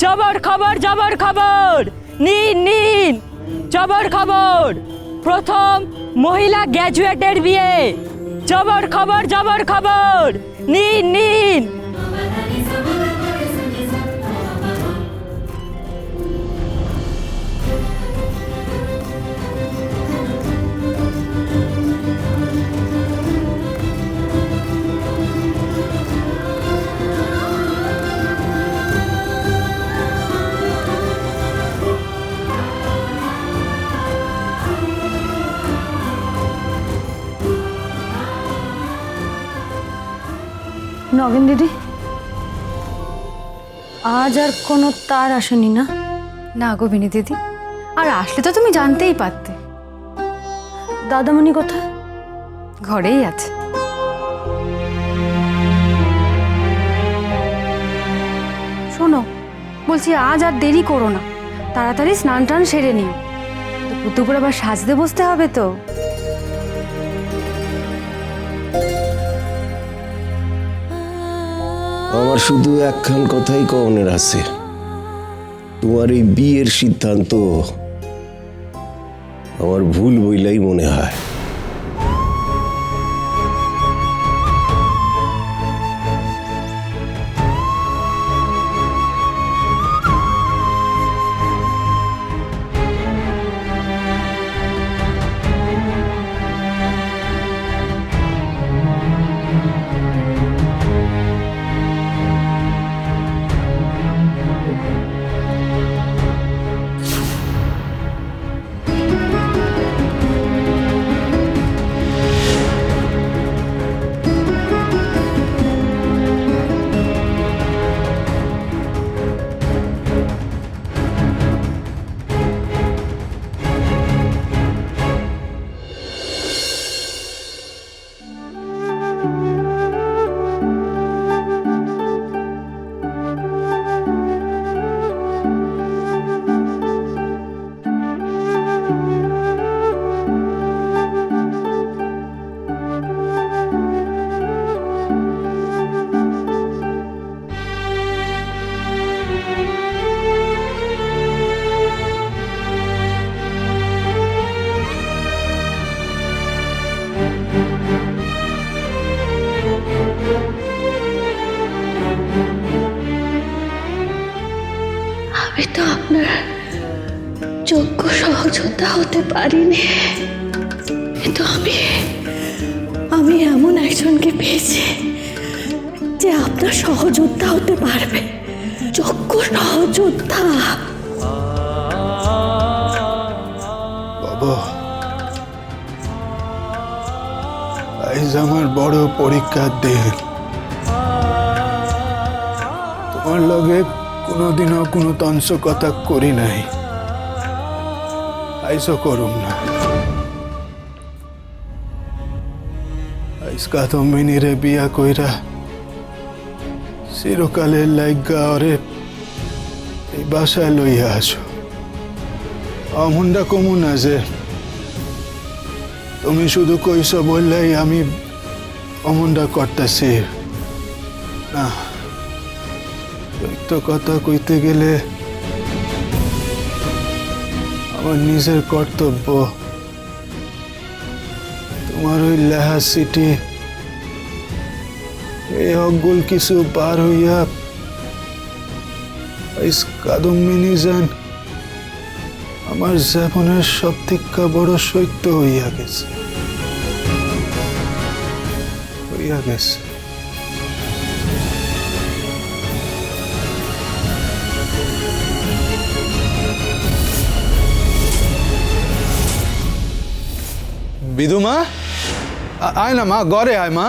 জবর খবর নিন নিন জবর খবর প্রথম মহিলা গ্র্যাজুয়েটের বিয়ে জবর খবর নিন নিন নগেন দিদি, আজ আর কোনো তার আসেনি না? না গো বিনি দিদি, আর আসলে তো তুমি জানতেই পারতে। দাদামণি কোথায়? ঘরেই আছে। শোনো, বলছি আজ আর দেরি করো না, তাড়াতাড়ি স্নান টান সেরে নিও। দুপুর আবার সাজতে বসতে হবে তো। আমার শুধু একখান কথাই কওনের আছে, তোমার এই বিয়ের সিদ্ধান্ত আমার ভুল বইলাই মনে হয়। আমি তো আপনার যোগ্য সহযোদ্ধা হতে পারিনি, কিন্তু আমি এমন একজনকে পেয়েছি যে আপনার সহযোদ্ধা হতে পারবে, যোগ্য সহযোদ্ধা। বাবা, আজ আমার বড় পরীক্ষার দিন। তোমার লগে কোনোদিনও কোনো তঞ্চ কথা করি নাই, আইসও করুম না। আইস কাদম্বিনীরে বিয়া কইরা চিরকালের লাইগা ওরে এই বাসায় লইয়া আসো। অমনটা কমু না যে তুমি শুধু কইস বললেই আমি অমনটা করতেছি না। সত্য কথা কইতে গেলে আমার নিজের কর্তব্য। তোমার ওই লেহা সিটি এই হকগুল কিছু পার হইয়া কাদম্বিনী যান আমার জীবনের সব থেকে বড় সত্য হইয়া গেছে। বিধু মা, আয় না মা, ঘরে আয় মা।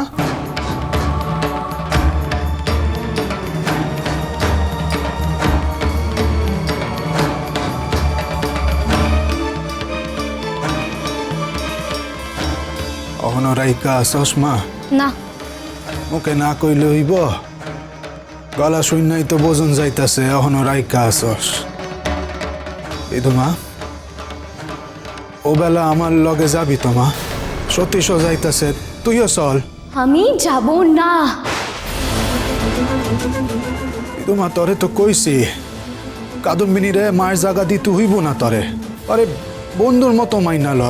অহনো রাইকা আসস মা? না। মুখে না কইলে হইব? গলা শুননাই তো বোঝন যাইতাছে অহনো রাইকা আসস। বিধু মা, ও বেলা আমার লগে যাবি তো মা? সতীশ যাইতাছে, তুইও চল। আমি যাব না। বিধু মা, তরে তো কইছি কাদম্বিনী রে মায়ের জায়গা দিতে হইব না তরে। আরে বন্ধুর মতো মাইনাল,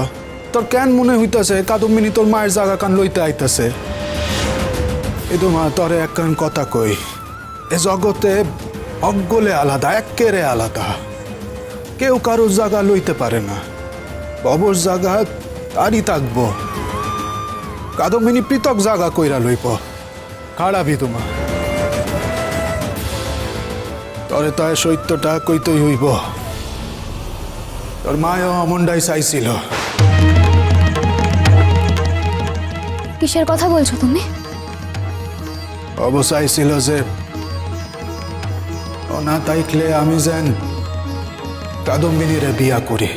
তোর কেন মনে হইতাছে কাদম্বিনী তোর মায়ের জায়গা কান লইতে আইতাছে? এদু মা, তরে একখান কথা কই, এ জগতে অজ্ঞলে আলাদা, এক্কেরে আলাদা। কেউ কারোর জায়গা লইতে পারে না, ববর জায়গা তারই থাকবো। কাদম্বিনী পৃথক জায়গা কইরা লইব, খাড়াবি তোমা। তরে তয় সত্যটা কইতেই হইব। তোর মায়ও অমনটাই চাইছিল। কিসের কথা বলছো তুমি? অবশ্য ছিল যে ও না তাইকলে আমি যেন কাদম্বিনীরে বিয়া করি।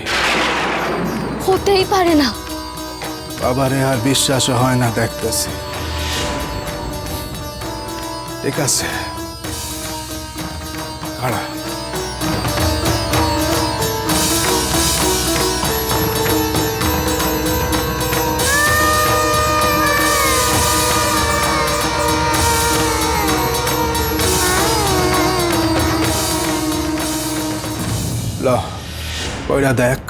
হতেই পারে না। বাবারে আর বিশ্বাস হয় না দেখতেছি। ঠিক আছে, খাড়া। ল, কইরা দেখ।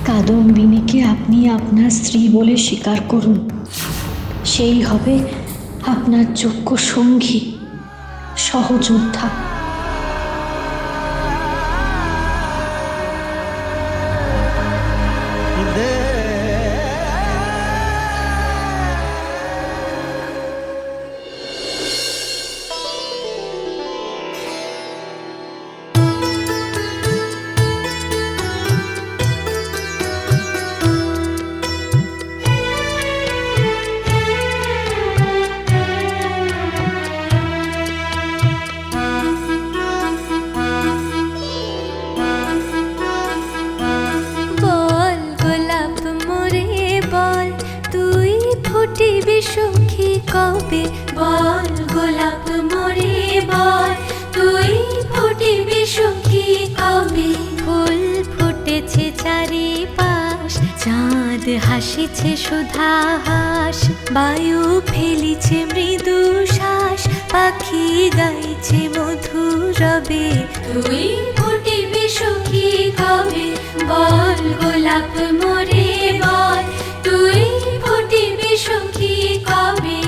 কাদম্বিনীকে আপনি আপনার স্ত্রী বলে স্বীকার করুন, সেই হবে আপনার যোগ্য সঙ্গী, সহযোদ্ধা। সখী কবে বল গোলাপ মোরে বল, তুই ফুটিবি সখী কবে? ফুল ফুটেছে চারিপাশ, চাঁদ হাসিছে সুধা হাস, বায়ু ফেলিছে মৃদু শ্বাস, পাখি গাইছে মধুর রবে। তুই ফুটিবি সখী কবে বল গোলাপ মোরে বল, তুই ফুটিবি সখী কবে?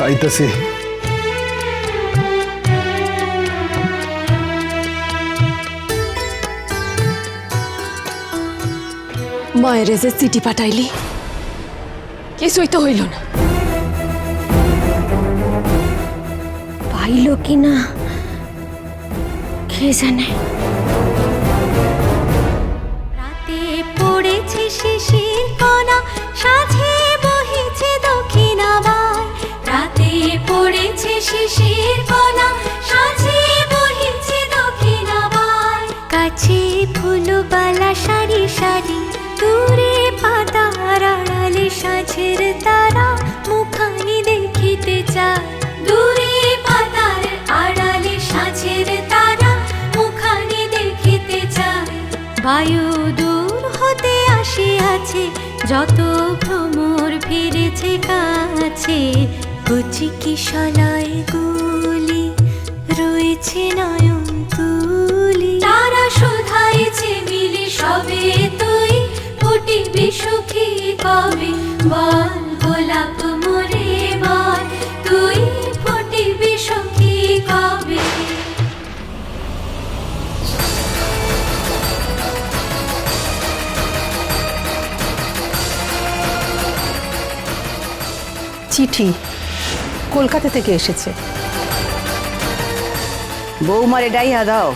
আইতাছি। মায়ের যে চিঠি পাঠাইলি, কিছুই তো হইল না। পাইল কি না কে জানে। রাতে পড়েছে শিশির কণা, সাথে বহিছে দক্ষিণাবার। রাতে পড়েছে শিশির কণা, সাথে বহিছে দক্ষিণাবার। কাছে ফুলবালা সারি সারি, দূরে পাতার আড়ালে সাঁঝের তারা, মুখানি দেখিতে চায়। দূরে পাতার আড়ালে সাঁঝের তারা, মুখানি দেখিতে চায়। বায়ু দূর হতে আসিয়াছে, যত ভ্রমর ফিরেছে কাছে। কচি কিশলয় গুলি রয়েছে নয়ন তুলি, তারা শোধাইছে ফুটিবি সুখী কবে বল গোলাপ মোরে বল তুই ফুটিবি সুখী কবে। চিঠি কলকাতা থেকে এসেছে। বৌমারে ডাইয়া দাও,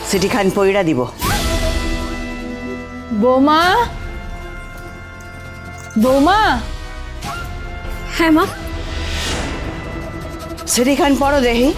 চিঠিখান পইড়া দিব। বৌমা, বৌমা। হ্যাঁ মা। চিঠিখান পড়ো দেখি।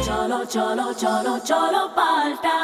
চলো চলো চলো চলো পাল্টা